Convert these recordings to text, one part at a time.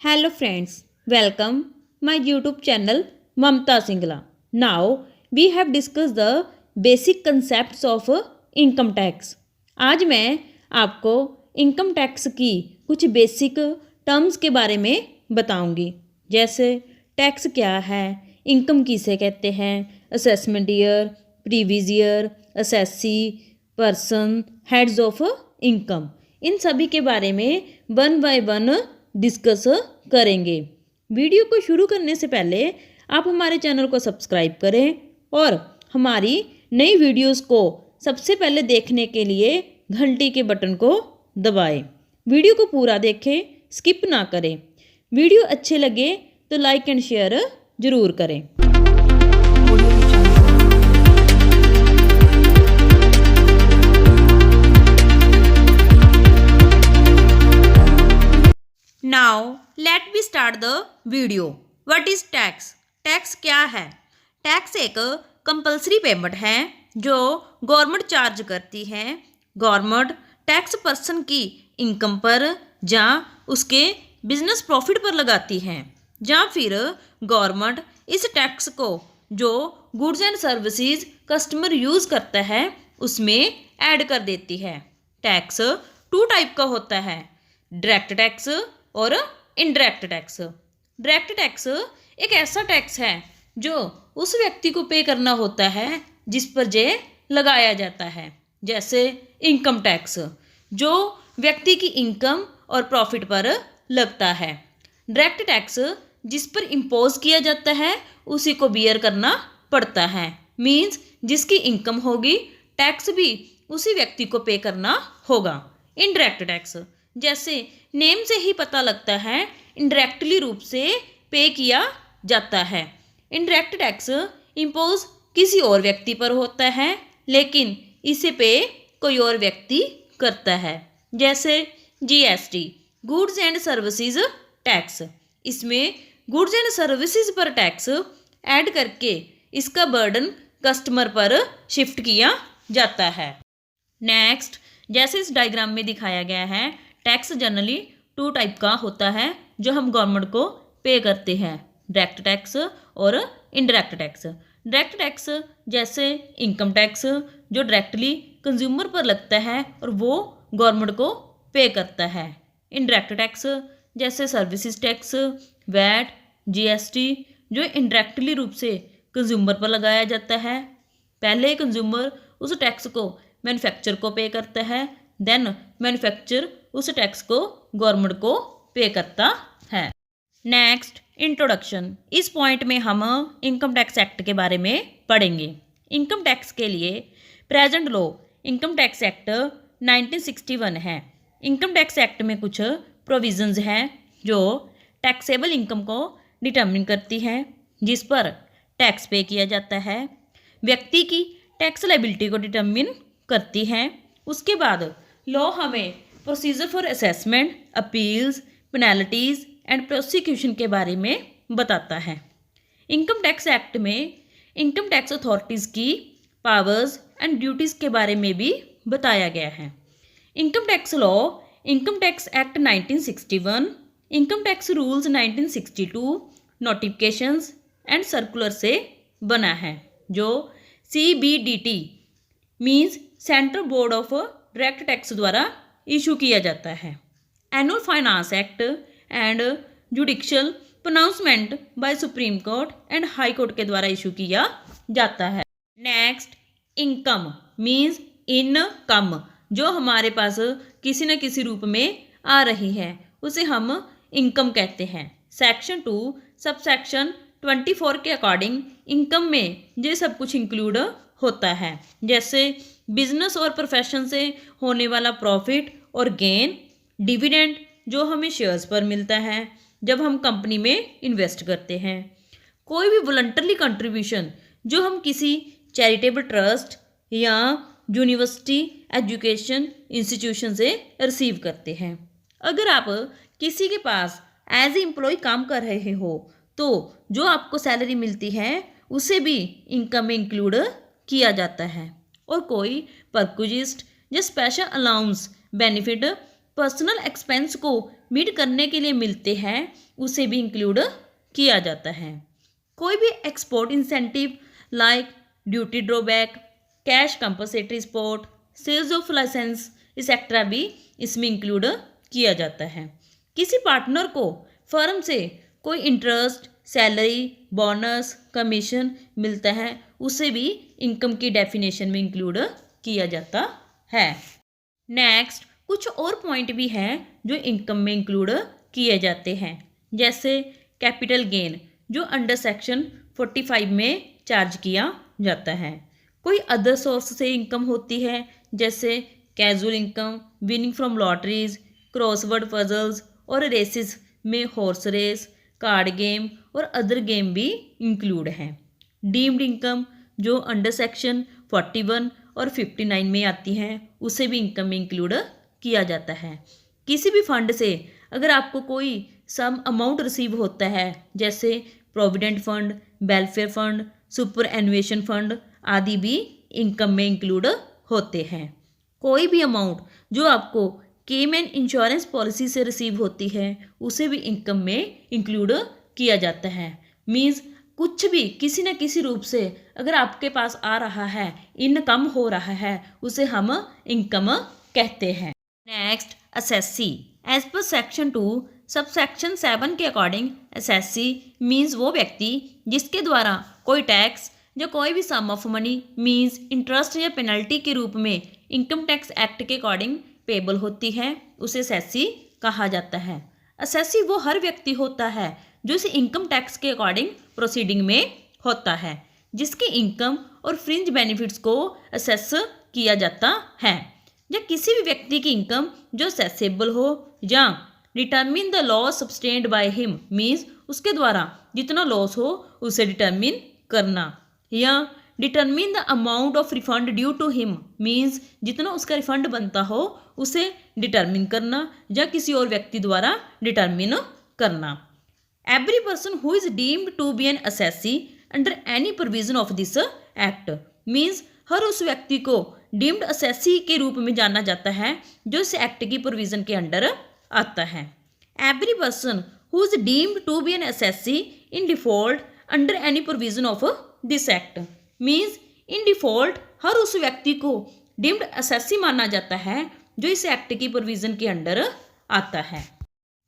Hello friends, welcome my YouTube channel Mamta Singla. Now we have discussed the basic concepts of income tax. आज मैं आपको income tax की कुछ basic terms के बारे में बताऊंगी, जैसे टैक्स क्या है, इनकम किसे कहते हैं, assessment year, previous year, assessee, person, heads of income, इन सभी के बारे में वन बाय वन डिस्कस करेंगे। वीडियो को शुरू करने से पहले आप हमारे चैनल को सब्सक्राइब करें और हमारी नई वीडियोस को सबसे पहले देखने के लिए घंटी के बटन को दबाएं। वीडियो को पूरा देखें, स्किप ना करें। वीडियो अच्छे लगे तो लाइक एंड शेयर ज़रूर करें। Now let be start the video. What is tax? Tax क्या है? टैक्स एक कंपलसरी पेमेंट है जो गवर्नमेंट चार्ज करती है। गवर्नमेंट टैक्स पर्सन की इनकम पर या उसके बिजनेस प्रॉफिट पर लगाती है, या फिर गवर्नमेंट इस टैक्स को जो goods and services customer use करता है उसमें ऐड कर देती है। टैक्स टू टाइप का होता है, डायरेक्ट टैक्स और इनडायरेक्ट टैक्स। डायरेक्ट टैक्स एक ऐसा टैक्स है जो उस व्यक्ति को पे करना होता है जिस पर जे लगाया जाता है, जैसे इनकम टैक्स जो व्यक्ति की इनकम और प्रॉफिट पर लगता है। डायरेक्ट टैक्स जिस पर इम्पोज किया जाता है उसी को बियर करना पड़ता है, मीन्स जिसकी इनकम होगी टैक्स भी उसी व्यक्ति को पे करना होगा। इनडायरेक्ट टैक्स जैसे नेम से ही पता लगता है, इनडायरेक्टली रूप से पे किया जाता है। इनडायरेक्ट टैक्स इम्पोज किसी और व्यक्ति पर होता है लेकिन इसे पे कोई और व्यक्ति करता है, जैसे GST, goods and services tax. इसमें गुड्स एंड सर्विसेज पर टैक्स ऐड करके इसका बर्डन कस्टमर पर शिफ्ट किया जाता है। नेक्स्ट, जैसे इस डायग्राम में दिखाया गया है, टैक्स जनरली टू टाइप का होता है जो हम गवर्नमेंट को पे करते हैं, डायरेक्ट टैक्स और इनडायरेक्ट टैक्स। डायरेक्ट टैक्स जैसे इनकम टैक्स जो डायरेक्टली कंज्यूमर पर लगता है और वो गवर्नमेंट को पे करता है। इनडायरेक्ट टैक्स जैसे सर्विसेज टैक्स, वैट, जीएसटी जो इनडायरेक्टली रूप से कंज्यूमर पर लगाया जाता है। पहले कंज्यूमर उस टैक्स को मैन्युफैक्चर को पे करता है, देन मैन्युफैक्चर उस टैक्स को गवर्नमेंट को पे करता है। Next, introduction. इस पॉइंट में हम इनकम टैक्स एक्ट के बारे में पढ़ेंगे। इनकम टैक्स के लिए present law income tax act 1961 है। इनकम टैक्स एक्ट में कुछ प्रोविजंस हैं जो टैक्सेबल इनकम को डिटर्मिन करती हैं, जिस पर टैक्स पे किया जाता है। व्यक्ति की टैक्स लायबिलिटी को डिटर्मिन करती हैं। उसके बाद लॉ हमें procedure for assessment, appeals, penalties and prosecution के बारे में बताता है। इनकम टैक्स एक्ट में इनकम टैक्स अथॉरिटीज़ की पावर्स एंड ड्यूटीज़ के बारे में भी बताया गया है। Income tax law income tax act 1961, income tax rules 1962, notifications and circular से बना है, जो CBDT means central board of direct tax द्वारा इशू किया जाता है। Annual finance act and judicial pronouncement bye supreme court and high court के द्वारा इशू किया जाता है। नेक्स्ट, इनकम मीन्स इनकम जो हमारे पास किसी न किसी रूप में आ रही है उसे हम इनकम कहते हैं। सेक्शन 2 सबसेक्शन 24 के अकॉर्डिंग इनकम में ये सब कुछ इंक्लूड होता है, जैसे बिजनेस और प्रोफेशन से होने वाला प्रॉफिट और गेन, डिविडेंड जो हमें शेयर्स पर मिलता है जब हम कंपनी में इन्वेस्ट करते हैं, कोई भी वॉलंटरी कंट्रीब्यूशन जो हम किसी चैरिटेबल ट्रस्ट या यूनिवर्सिटी एजुकेशन इंस्टीट्यूशन से रिसीव करते हैं। अगर आप किसी के पास एज ए एम्प्लॉय काम कर रहे हो तो जो आपको सैलरी मिलती है उसे भी इनकम में इंक्लूड किया जाता है। और कोई परक्विजिस्ट या special allowance benefit personal expense को मीट करने के लिए मिलते हैं उसे भी इंक्लूड किया जाता है। कोई भी export incentive like duty drawback, cash compensatory support, sales of license etcetera भी इसमें इंक्लूड किया जाता है। किसी पार्टनर को फर्म से कोई इंटरेस्ट, सैलरी, बोनस, कमीशन मिलता है उसे भी इनकम की डेफिनेशन में इंक्लूड किया जाता है। नेक्स्ट कुछ और पॉइंट भी हैं जो इनकम में इंक्लूड किए जाते हैं, जैसे कैपिटल गेन जो अंडर सेक्शन 45 में चार्ज किया जाता है। कोई अदर सोर्स से इनकम होती है जैसे casual income, winning from lotteries, crossword puzzles और रेसेस में हॉर्स रेस, कार्ड गेम और अदर गेम भी इंक्लूड हैं। डीम्ड इनकम जो अंडर सेक्शन 41 और 59 में आती हैं उसे भी इनकम में इंक्लूड किया जाता है। किसी भी फंड से अगर आपको कोई सम अमाउंट रिसीव होता है जैसे provident fund, welfare fund, superannuation fund आदि भी इनकम में इंक्लूड होते हैं। कोई भी अमाउंट जो आपको केमैन इंश्योरेंस पॉलिसी से रिसीव होती है उसे भी इनकम में इंक्लूड किया जाता है। मीन्स कुछ भी किसी न किसी रूप से अगर आपके पास आ रहा है, इनकम हो रहा है, उसे हम इनकम कहते हैं। Next assessee. एज पर सेक्शन 2 सब सेक्शन 7 के अकॉर्डिंग असेसी मीन्स वो व्यक्ति जिसके द्वारा कोई टैक्स या कोई भी सम ऑफ मनी मीन्स इंटरेस्ट या पेनल्टी के रूप में इनकम टैक्स एक्ट के अकॉर्डिंग पेबल होती है उसे असेसी कहा जाता है। असेसी वो हर व्यक्ति होता है जो इस इनकम टैक्स के अकॉर्डिंग प्रोसीडिंग में होता है, जिसके इनकम और फ्रिंज बेनिफिट्स को असेस किया जाता है। या किसी भी व्यक्ति की इनकम जो असेसेबल हो या determine the loss sustained by him means उसके द्वारा जितना लॉस हो उसे डिटर्मिन करना, या determine the amount of refund due to him means जितना उसका रिफंड बनता हो उसे डिटर्मिन करना या किसी और व्यक्ति द्वारा डिटर्मिन करना। Every person who is deemed to be an assessee under any provision of this act means हर उस व्यक्ति को डीम्ड असेसी के रूप में जाना जाता है जो इस एक्ट की प्रोविजन के अंडर आता है। Every person who is deemed to be an assessee in default under any provision of this act means in default हर उस व्यक्ति को डीम्ड असेसी माना जाता है जो इस एक्ट की प्रोविजन के अंडर आता है।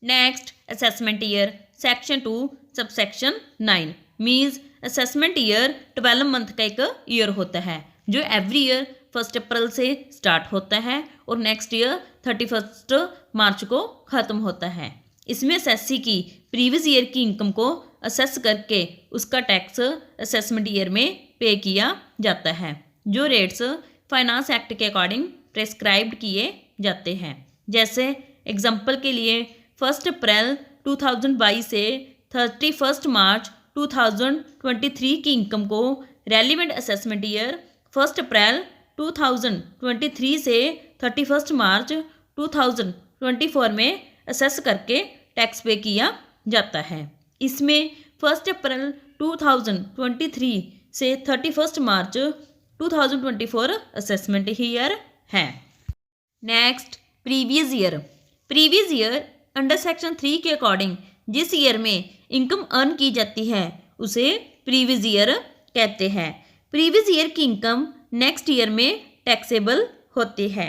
Next assessment year section 2 subsection 9 means assessment year 12 month का एक ईयर होता है जो एवरी ईयर 1 अप्रैल से स्टार्ट होता है और नेक्स्ट ईयर 31 मार्च को ख़त्म होता है। इसमें असेसी की प्रीवियस ईयर की इनकम को असेस करके उसका टैक्स असेसमेंट ईयर में पे किया जाता है। जो रेट्स फाइनेंस एक्ट के अकॉर्डिंग प्रेस्क्राइब्ड किए जाते हैं, जैसे एग्जांपल के लिए 1 अप्रैल 2022 से 31 मार्च 2023 की इनकम को रेलिवेंट असेसमेंट ईयर 1 अप्रैल 2023 से 31 मार्च 2024 में असेस करके टैक्स पे किया जाता है। इसमें 1 अप्रैल 2023 से 31 मार्च 2024 असेसमेंट ईयर है। Next previous year. Previous year under section 3 के अकॉर्डिंग जिस ईयर में इनकम अर्न की जाती है उसे प्रीवियस ईयर कहते हैं। प्रीवियस ईयर की इनकम नेक्स्ट ईयर में टैक्सेबल होती है।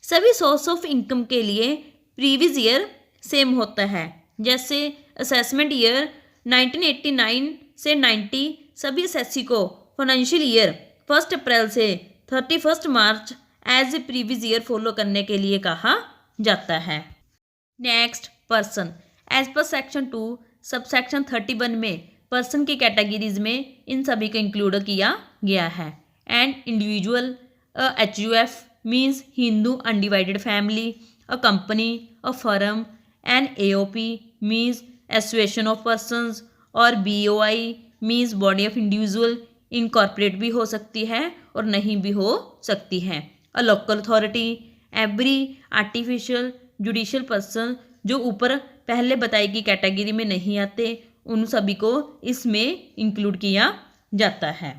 सभी सोर्स ऑफ इनकम के लिए प्रीवियस ईयर सेम होता है, जैसे असेसमेंट ईयर 1989 से 90 सभी असेसी को फाइनेंशियल ईयर 1 अप्रैल से 31 March as a previous year follow करने के लिए कहा जाता है। Next person. एज पर सेक्शन 2 सब सेक्शन 31 में पर्सन की कैटेगरीज में इन सभी को इंक्लूड किया गया है। And individual, HUF means Hindu undivided family, a company, a firm, an AOP means association of persons, और BOI means body of individual. Incorporate भी हो सकती है और नहीं भी हो सकती है। A local authority, every artificial judicial person जो ऊपर पहले बताई गई कैटेगरी में नहीं आते उन सभी को इसमें इंक्लूड किया जाता है।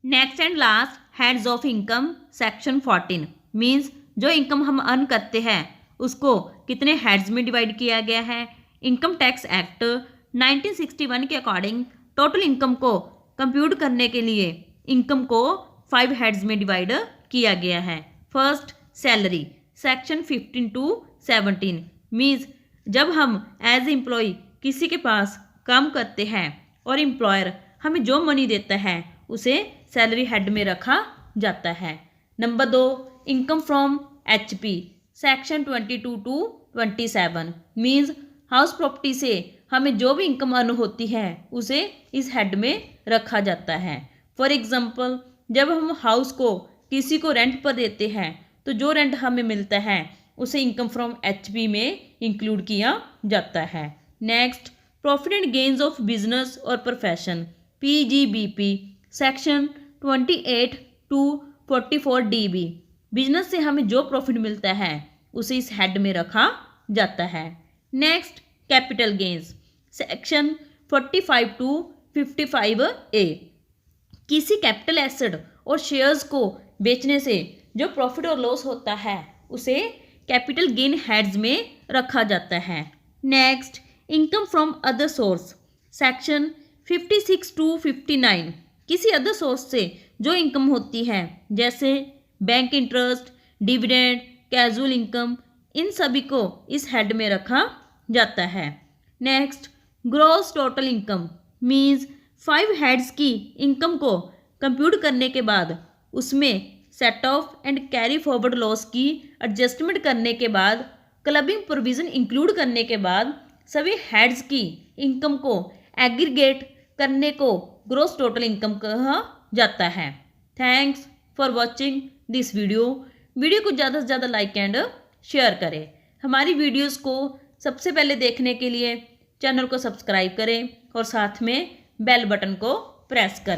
Next and last heads of income section 14 means जो इनकम हम अर्न करते हैं उसको कितने हेड्स में डिवाइड किया गया है। इनकम टैक्स एक्ट 1961 के अकॉर्डिंग टोटल इनकम को कंप्यूट करने के लिए इनकम को 5 हेड्स में डिवाइड किया गया है। First, salary, section 15 to 17 means जब हम एज एम्प्लॉय किसी के पास काम करते हैं और एम्प्लॉयर हमें जो मनी देता है उसे सैलरी हेड में रखा जाता है। Number 2, income from HP, section 22 to 27 means house property से हमें जो भी इनकम अर्न होती है उसे इस हेड में रखा जाता है। फॉर एग्जांपल, जब हम हाउस को किसी को रेंट पर देते हैं तो जो रेंट हमें मिलता है उसे इनकम फ्रॉम HP में इंक्लूड किया जाता है। Next, profit and gains of business और profession, PGBP, section 28 to 44 DB business से हमें जो प्रॉफिट मिलता है उसे इस हेड में रखा जाता है। Next, capital gains, section 45 to 55A किसी कैपिटल एसेट और शेयर्स को बेचने से जो प्रॉफिट और लॉस होता है उसे कैपिटल गेन हेड्स में रखा जाता है। Next, income from other source, section 56 to 59 किसी अदर सोर्स से जो इनकम होती है जैसे bank interest, dividend, casual income, इन सभी को इस हेड में रखा जाता है। Next, gross total income means 5 heads की इनकम को कंप्यूट करने के बाद उसमें set off and carry forward loss की एडजस्टमेंट करने के बाद क्लबिंग प्रोविज़न इंक्लूड करने के बाद सभी हेड्स की इनकम को एग्रीगेट करने को ग्रॉस टोटल इनकम कहा जाता है। Thanks for watching this video को ज़्यादा से ज़्यादा लाइक एंड शेयर करें। हमारी वीडियोस को सबसे पहले देखने के लिए चैनल को सब्सक्राइब करें और साथ में बेल बटन को प्रेस करें।